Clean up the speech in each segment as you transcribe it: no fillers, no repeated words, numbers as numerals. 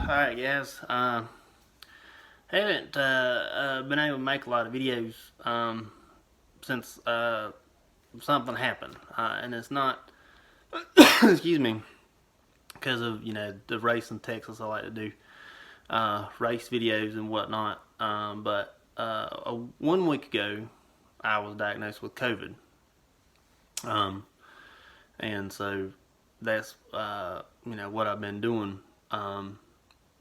Alright guys, haven't been able to make a lot of videos since something happened, and it's not, excuse me, because of the race in Texas. I like to do race videos and whatnot, but 1 week ago I was diagnosed with COVID, and so that's what I've been doing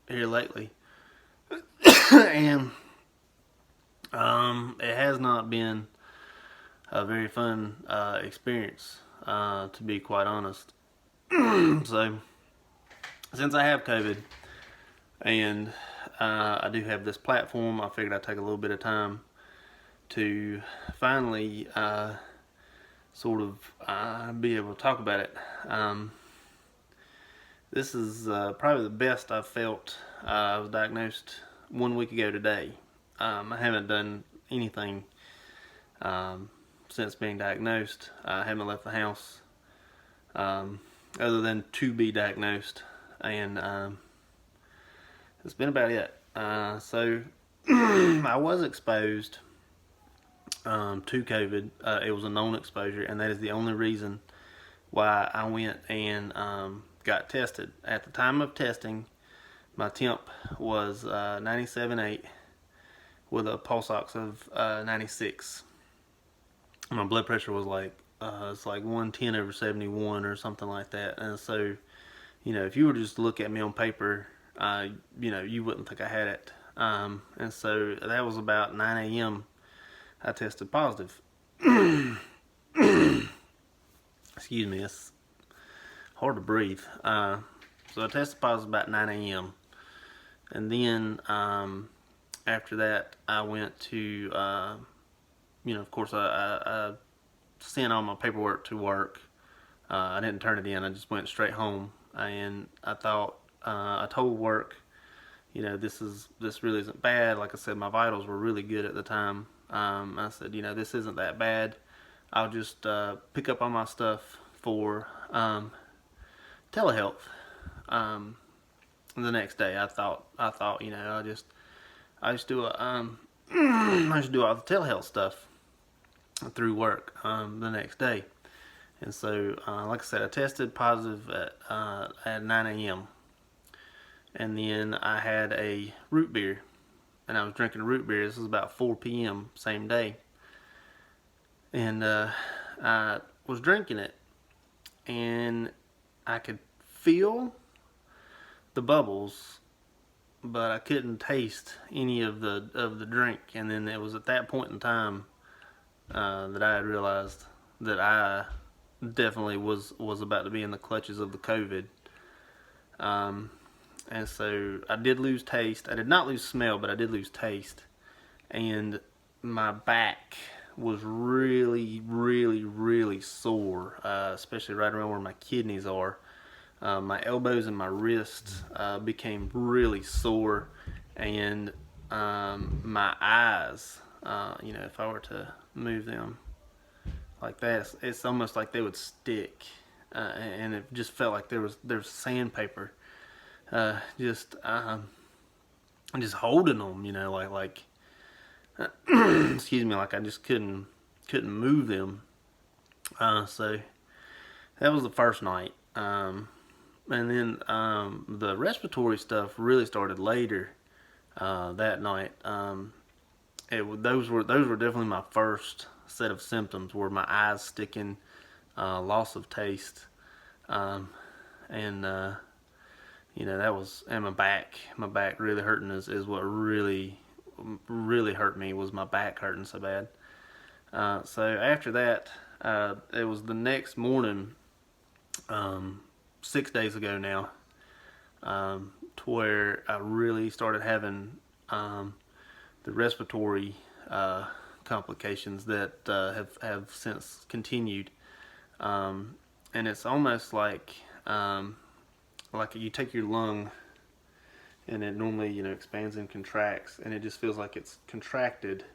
here lately. And it has not been a very fun experience, to be quite honest. So, since I have COVID and I do have this platform, I figured I'd take a little bit of time to finally sort of be able to talk about it. This is probably the best I've felt. I was diagnosed 1 week ago today. I haven't done anything since being diagnosed. I haven't left the house other than to be diagnosed, and it's been about it. So I was exposed to COVID. It was a known exposure, and that is the only reason why I went and got tested. At the time of testing, my temp was 97.8 with a pulse ox of 96. My blood pressure was it's like 110/71 or something like that. And so, if you were just to look at me on paper, you wouldn't think I had it. And so that was about 9 a.m. I tested positive. Excuse me, it's hard to breathe. So I tested positive about 9 a.m. And then after that, I went to, of course, I sent all my paperwork to work. I didn't turn it in. I just went straight home. And I thought, I told work, this really isn't bad. Like I said, my vitals were really good at the time. I said, this isn't that bad. I'll just pick up all my stuff for telehealth. The next day, I thought, I just do I just do all the telehealth stuff through work the next day. And so, like I said, I tested positive at 9 a.m. And then I had a root beer, and I was drinking root beer. This was about 4 p.m. same day, and I was drinking it, and I could feel the bubbles, but I couldn't taste any of the drink. And then it was at that point in time that I had realized that I definitely was about to be in the clutches of the COVID. And so I did lose taste. I did not lose smell, but I did lose taste. And my back was really, really, really sore, especially right around where my kidneys are. My elbows and my wrists became really sore, and my eyes, if I were to move them like that, it's almost like they would stick, and it just felt like there was sandpaper, just holding them, like excuse me, like I just couldn't move them. So that was the first night. And then the respiratory stuff really started later that night. Those were definitely my first set of symptoms, were my eyes sticking, loss of taste, and that was, and my back really hurting is what really hurt me, was my back hurting so bad. So after that, it was the next morning, 6 days ago now, to where I really started having the respiratory complications that have since continued, and it's almost like you take your lung, and it normally expands and contracts, and it just feels like it's contracted,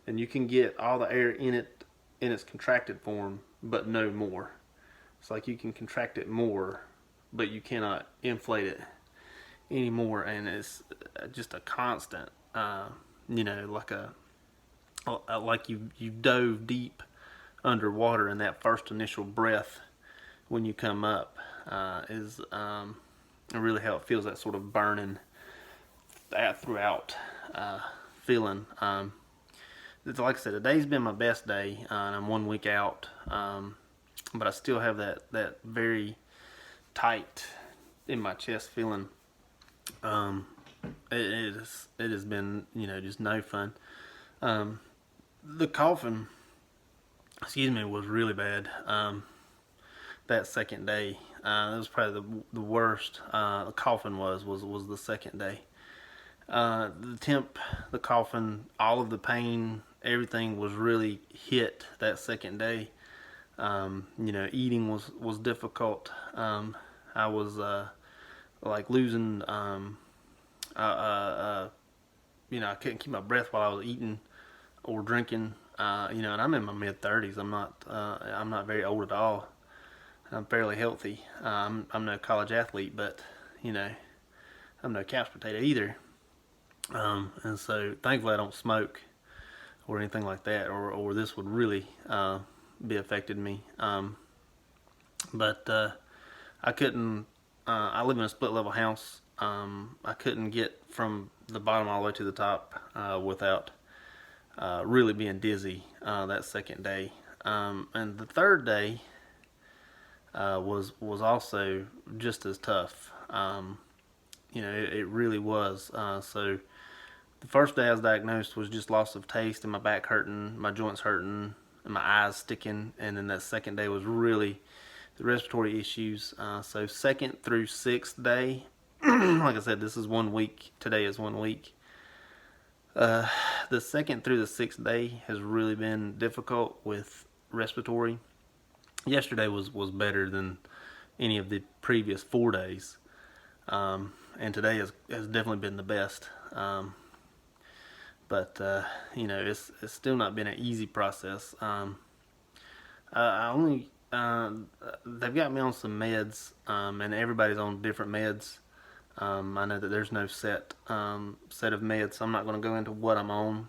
and you can get all the air in it in its contracted form, but no more. It's like you can contract it more, but you cannot inflate it. anymore, and it's just a constant, you know, like you dove deep underwater, and that first initial breath when you come up is really how it feels, that sort of burning throughout feeling. Like I said, today's been my best day, and I'm 1 week out, but I still have that very tight in my chest feeling. It has been, you know, just no fun. The coughing, excuse me, was really bad. That second day, it was probably the worst. The coughing was the second day. The temp, the coughing, all of the pain, everything was really hit that second day. You know, eating was difficult. I was like losing. You know, I couldn't keep my breath while I was eating or drinking. You know, and I'm in my mid-30s. I'm not very old at all. I'm fairly healthy. I'm no college athlete, but you know, I'm no couch potato either. And so thankfully I don't smoke or anything like that, or this would really be affecting me. But I couldn't. I live in a split level house. I couldn't get from the bottom all the way to the top without really being dizzy that second day. And the third day was also just as tough. You know, it really was. So the first day I was diagnosed was just loss of taste and my back hurting, my joints hurting, and my eyes sticking. And then that second day was really the respiratory issues. So second through sixth day, like I said, this is 1 week. Today is 1 week. The second through the sixth day has really been difficult with respiratory. Yesterday was better than any of the previous 4 days. And today has definitely been the best. But you know, it's still not been an easy process. I only they've got me on some meds, and everybody's on different meds. I know that there's no set of meds, so I'm not going to go into what I'm on.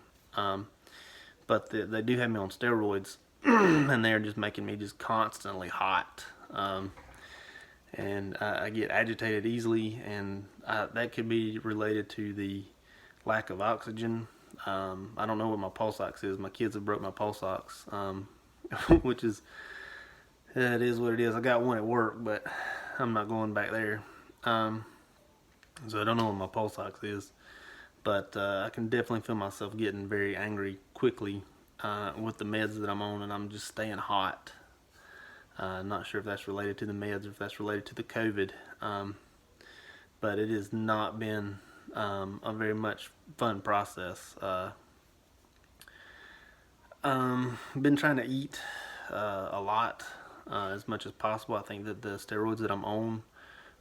But they do have me on steroids, and they're just making me just constantly hot. And I get agitated easily, and that could be related to the lack of oxygen. I don't know what my pulse ox is. My kids have broke my pulse ox, which is, it is what it is. I got one at work, but I'm not going back there. So I don't know what my pulse ox is, but I can definitely feel myself getting very angry quickly with the meds that I'm on, and I'm just staying hot. Not sure if that's related to the meds or if that's related to the COVID, but it has not been a very much fun process. Been trying to eat a lot, as much as possible. I think that the steroids that I'm on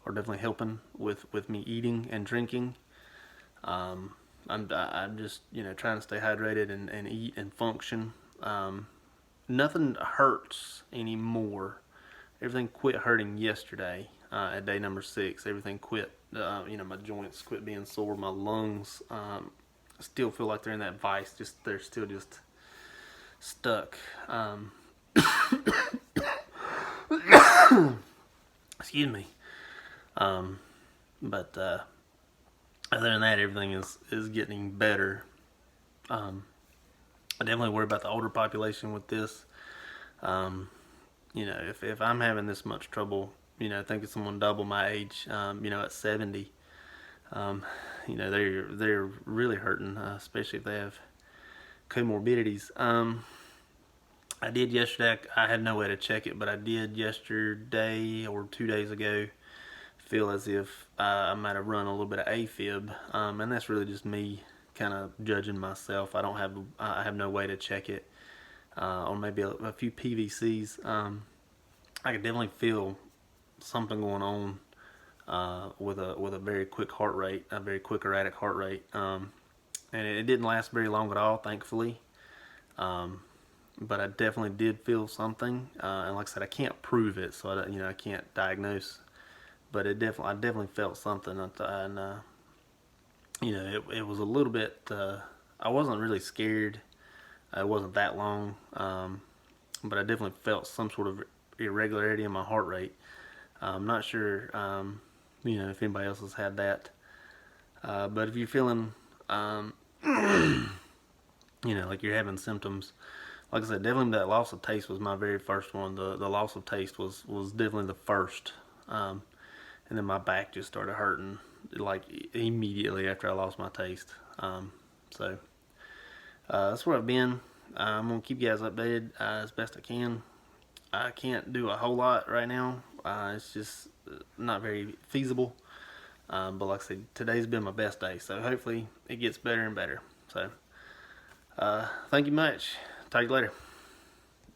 are definitely helping with me eating and drinking. I'm just, you know, trying to stay hydrated and eat and function. Nothing hurts anymore. Everything quit hurting yesterday at day number 6. Everything quit. You know, my joints quit being sore. My lungs still feel like they're in that vice. They're still just stuck. Excuse me. But other than that, everything is getting better. I definitely worry about the older population with this. You know, if I'm having this much trouble, you know, I think it's someone double my age, you know, at 70, you know, they're really hurting, especially if they have comorbidities. I did yesterday. I had no way to check it, but I did yesterday or 2 days ago feel as if I might have run a little bit of AFib, and that's really just me kind of judging myself. I have no way to check it, or maybe a few PVCs. I could definitely feel something going on with a very quick heart rate, a very quick erratic heart rate, and it didn't last very long at all, thankfully. But I definitely did feel something, and like I said, I can't prove it, so I can't diagnose. but I definitely felt something, and you know, it was a little bit. I wasn't really scared. It wasn't that long, but I definitely felt some sort of irregularity in my heart rate. I'm not sure, you know, if anybody else has had that. But if you're feeling, you know, like you're having symptoms, like I said, definitely that loss of taste was my very first one. The loss of taste was definitely the first. And then my back just started hurting like immediately after I lost my taste. So that's where I've been. I'm gonna keep you guys updated as best I can. I can't do a whole lot right now. It's just not very feasible. But like I said, today's been my best day, so hopefully it gets better and better. So thank you much. Talk to you later.